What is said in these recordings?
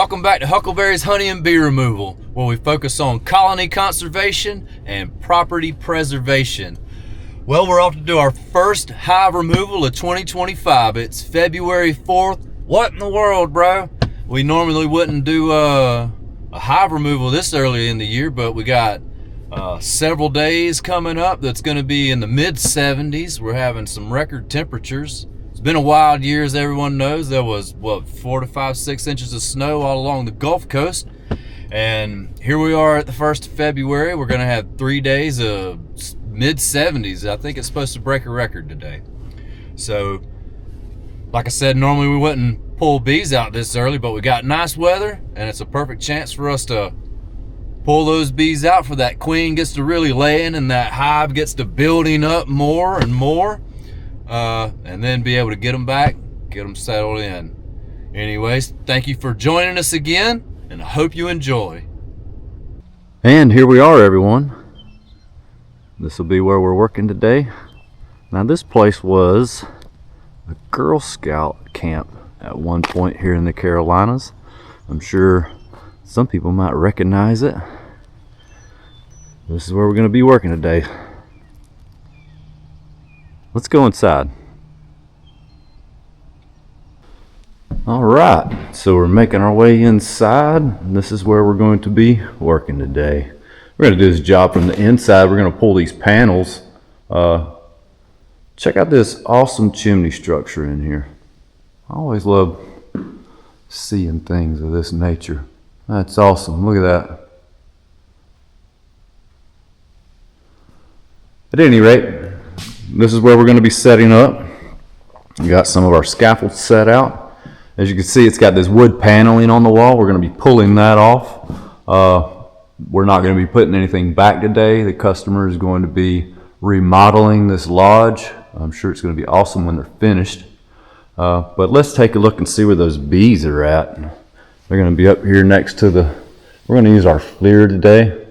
Welcome back to Huckleberry's Honey and Bee Removal, where we focus on colony conservation and property preservation. Well, we're off to do our first hive removal of 2025. It's February 4th. What in the world, bro? We normally wouldn't do a hive removal this early in the year, but we got several days coming up that's going to be in the mid-70s. We're having some record temperatures. It's been a wild year, as everyone knows. There was, 4 to 5, 6 inches of snow all along the Gulf Coast. And here we are at the 1st of February. We're going to have 3 days of mid-70s. I think it's supposed to break a record today. So, like I said, normally we wouldn't pull bees out this early, but we got nice weather, and it's a perfect chance for us to pull those bees out, for that queen gets to really laying and that hive gets to building up more and more. And then be able to get them back, get them settled in. Anyways, thank you for joining us again, and I hope you enjoy. And here we are, everyone. This will be where we're working today. Now, this place was a Girl Scout camp at one point here in the Carolinas. I'm sure some people might recognize it. This is where we're going to be working today. Let's go inside. All right, so we're making our way inside. This is where we're going to be working today. We're going to do this job from the inside. We're going to pull these panels. Check out this awesome chimney structure in here. I always love seeing things of this nature. That's awesome. Look at that. At any rate, this is where we're going to be setting up. We got some of our scaffolds set out. As you can see, it's got this wood paneling on the wall. We're going to be pulling that off. We're not going to be putting anything back today. The customer is going to be remodeling this lodge. I'm sure it's going to be awesome when they're finished. But let's take a look and see where those bees are at. They're going to be up here next to the... We're going to use our FLIR today.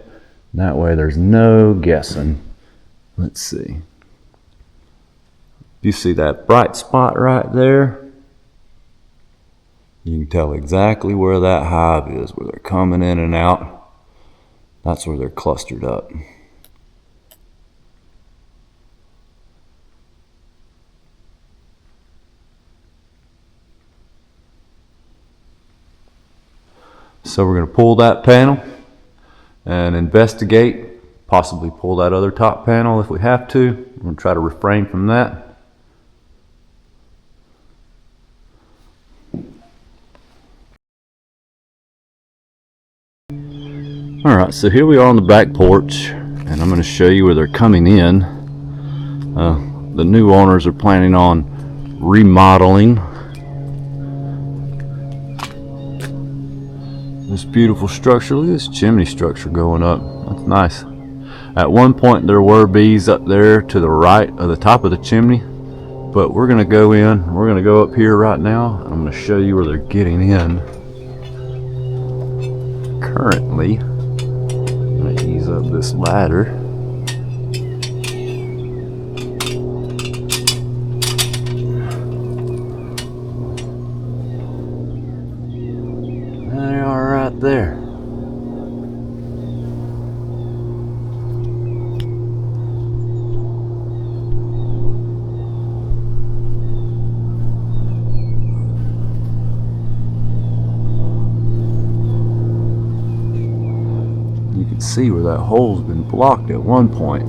That way there's no guessing. Let's see. You see that bright spot right there? You can tell exactly where that hive is, where they're coming in and out. That's where they're clustered up. So we're going to pull that panel and investigate, possibly pull that other top panel if we have to. We're going to try to refrain from that. Alright, so here we are on the back porch, and I'm going to show you where they're coming in. The new owners are planning on remodeling this beautiful structure. Look at this chimney structure going up. That's nice. At one point there were bees up there to the right of the top of the chimney, but we're going to go in. We're going to go up here right now. I'm going to show you where they're getting in. Currently, I'm going to ease up this ladder. There they are right there. See where that hole's been blocked at one point,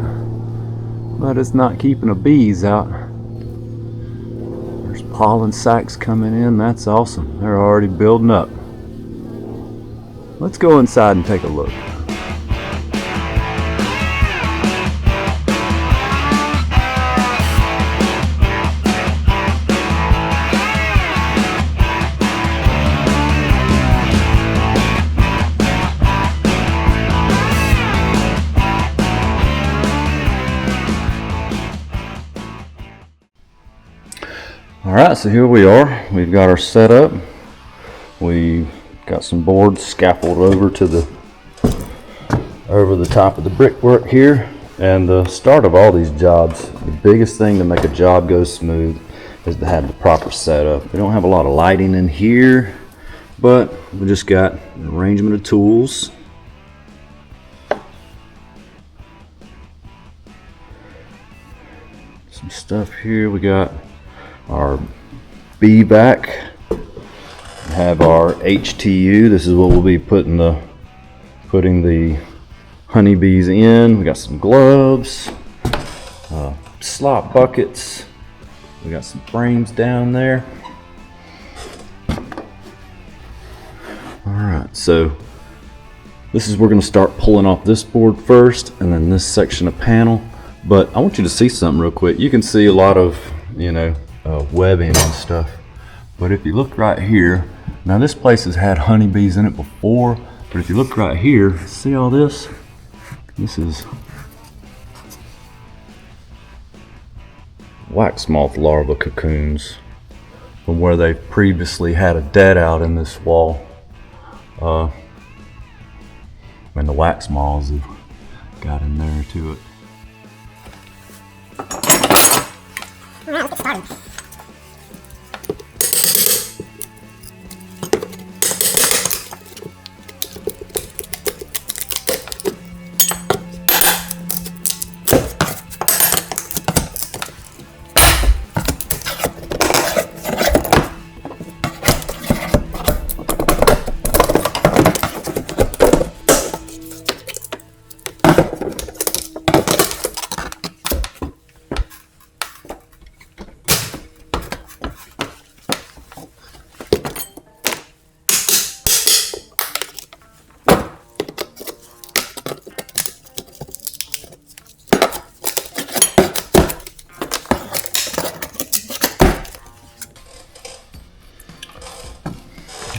but it's not keeping the bees out. There's pollen sacs coming in. That's awesome. They're already building up. Let's go inside and take a look. Alright, so here we are. We've got our setup. We've got some boards scaffolded over the top of the brickwork here. And the start of all these jobs, the biggest thing to make a job go smooth is to have the proper setup. We don't have a lot of lighting in here, but we just got an arrangement of tools. Some stuff here. We got our bee vac. Have our HTU. This is what we'll be putting the honeybees in. We got some gloves, slop buckets. We got some frames down there. All right, so this is, we're going to start pulling off this board first, and then this section of panel. But I want you to see something real quick. You can see a lot of, webbing and stuff. But if you look right here, now this place has had honeybees in it before, but if you look right here, see all this? This is wax moth larva cocoons from where they previously had a dead out in this wall. And the wax moths have got in there to it. All right, let's get started.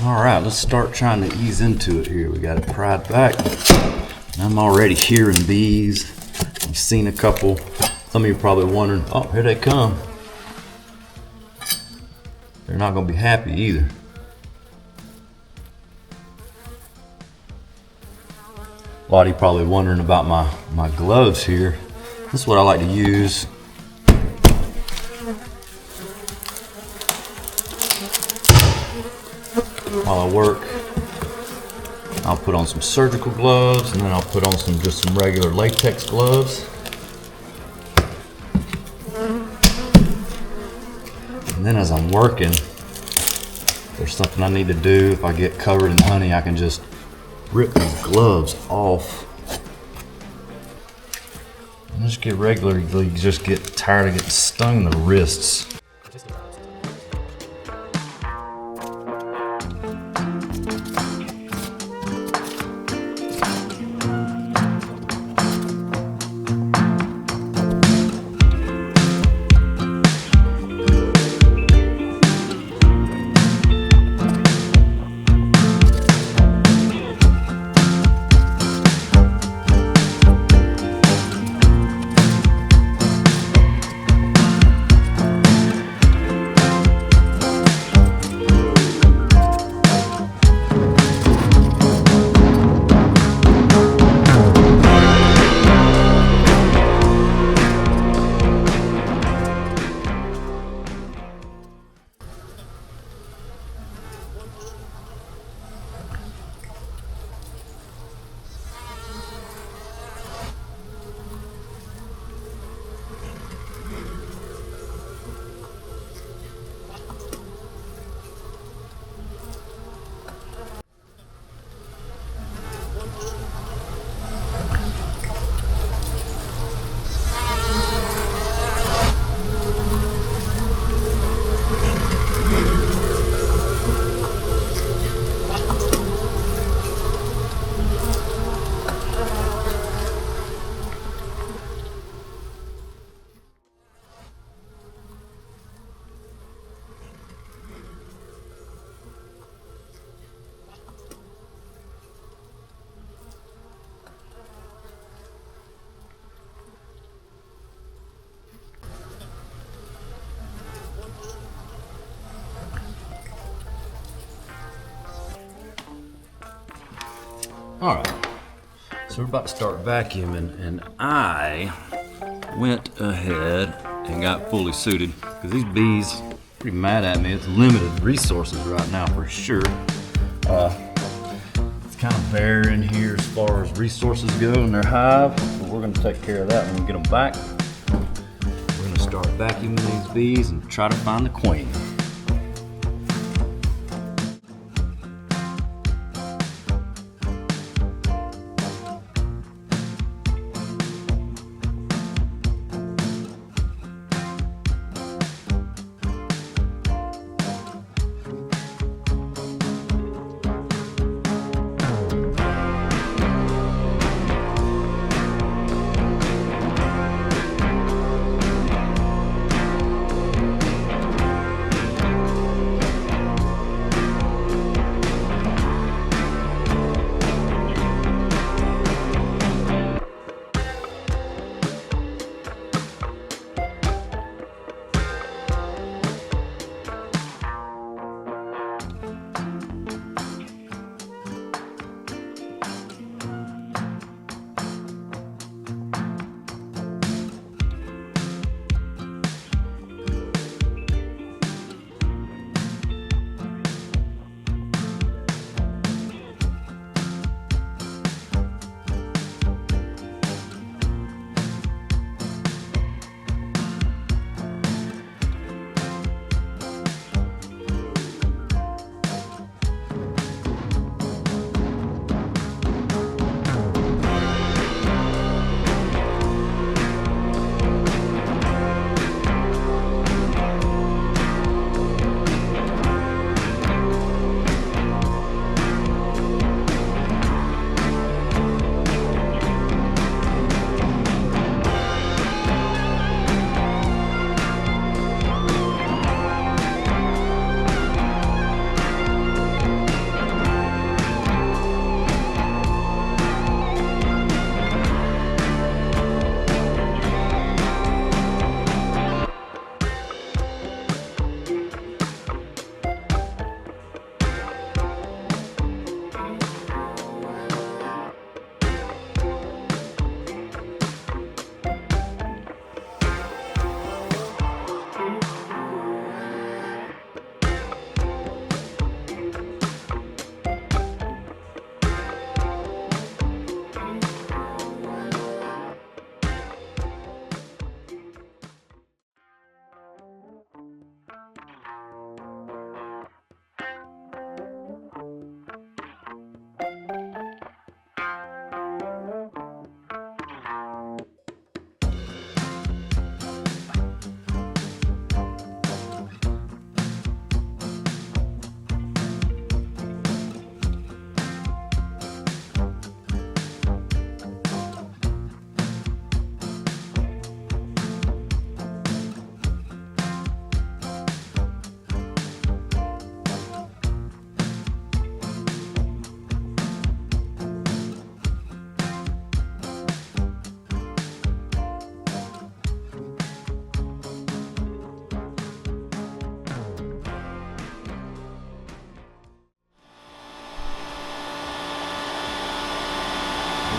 All right, let's start trying to ease into it here. We got it pried back. I'm already hearing bees. I've seen a couple. Some of you are probably wondering, oh, here they come. They're not gonna be happy either. A lot of you probably wondering about my gloves here. This is what I like to use. While I work, I'll put on some surgical gloves, and then I'll put on just some regular latex gloves. And then as I'm working, if there's something I need to do, if I get covered in honey, I can just rip these gloves off. And just get tired of getting stung in the wrists. All right, so we're about to start vacuuming, and I went ahead and got fully suited because these bees are pretty mad at me. It's limited resources right now for sure. It's kind of bare in here as far as resources go in their hive, but we're going to take care of that when we get them back. We're going to start vacuuming these bees and try to find the queen.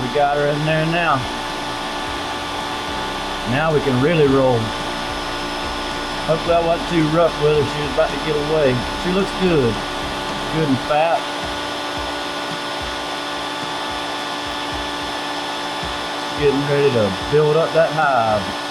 We got her in there now. Now we can really roll. Hopefully I wasn't too rough with her. She was about to get away. She looks good. Good and fat. Getting ready to build up that hive.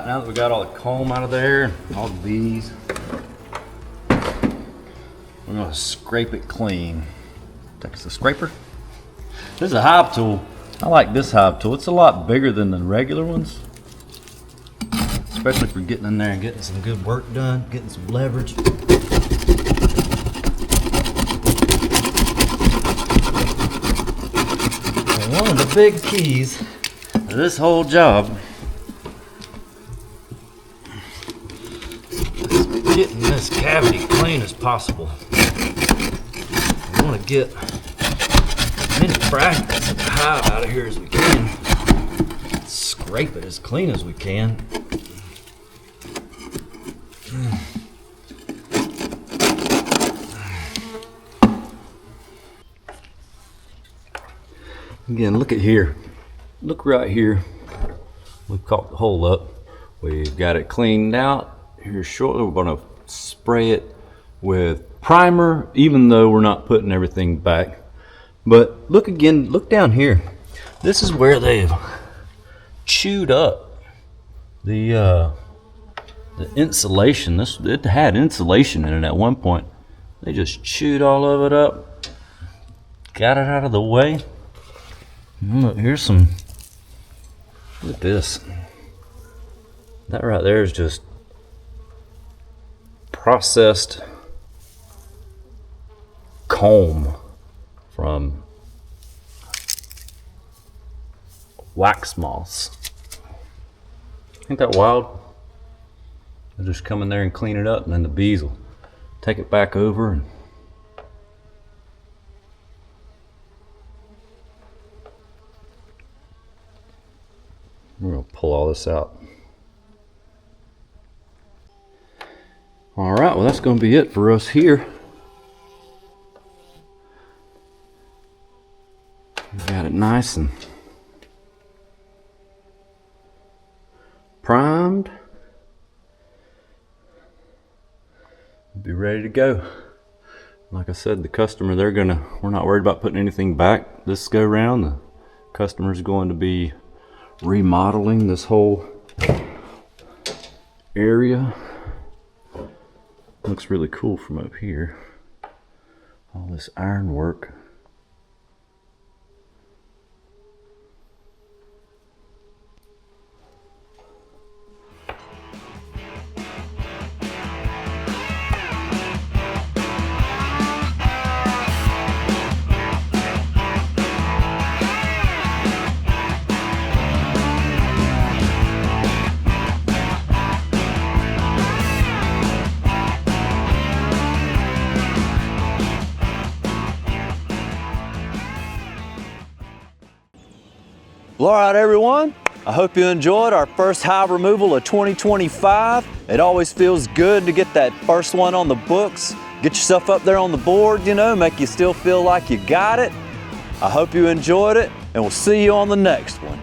right, now that we got all the comb out of there, all the bees, we're gonna scrape it clean. Take the scraper. This is a hive tool. I like this hive tool. It's a lot bigger than the regular ones, especially for getting in there and getting some good work done, getting some leverage. And one of the big keys to this whole job is getting this cavity clean as possible. We want to get as many fragments of the hive out of here as we can. Scrape it as clean as we can. Again, look at here. Look right here. We've caught the hole up. We've got it cleaned out. Here shortly, we're going to spray it with primer, even though we're not putting everything back. But look again, look down here. This is where they've chewed up the insulation. It had insulation in it at one point. They just chewed all of it up, got it out of the way. Look, here's some, look at this. That right there is just processed comb from wax moths. Ain't that wild? They'll just come in there and clean it up, and then the bees will take it back over and we're going to pull all this out. All right, well, that's going to be it for us here. We got it nice and primed. Be ready to go. Like I said, the customer, we're not worried about putting anything back this go round. The customer's going to be remodeling this whole area. Looks really cool from up here. All this ironwork. Well, all right, everyone. I hope you enjoyed our first hive removal of 2025. It always feels good to get that first one on the books. Get yourself up there on the board, you know, make you still feel like you got it. I hope you enjoyed it, and we'll see you on the next one.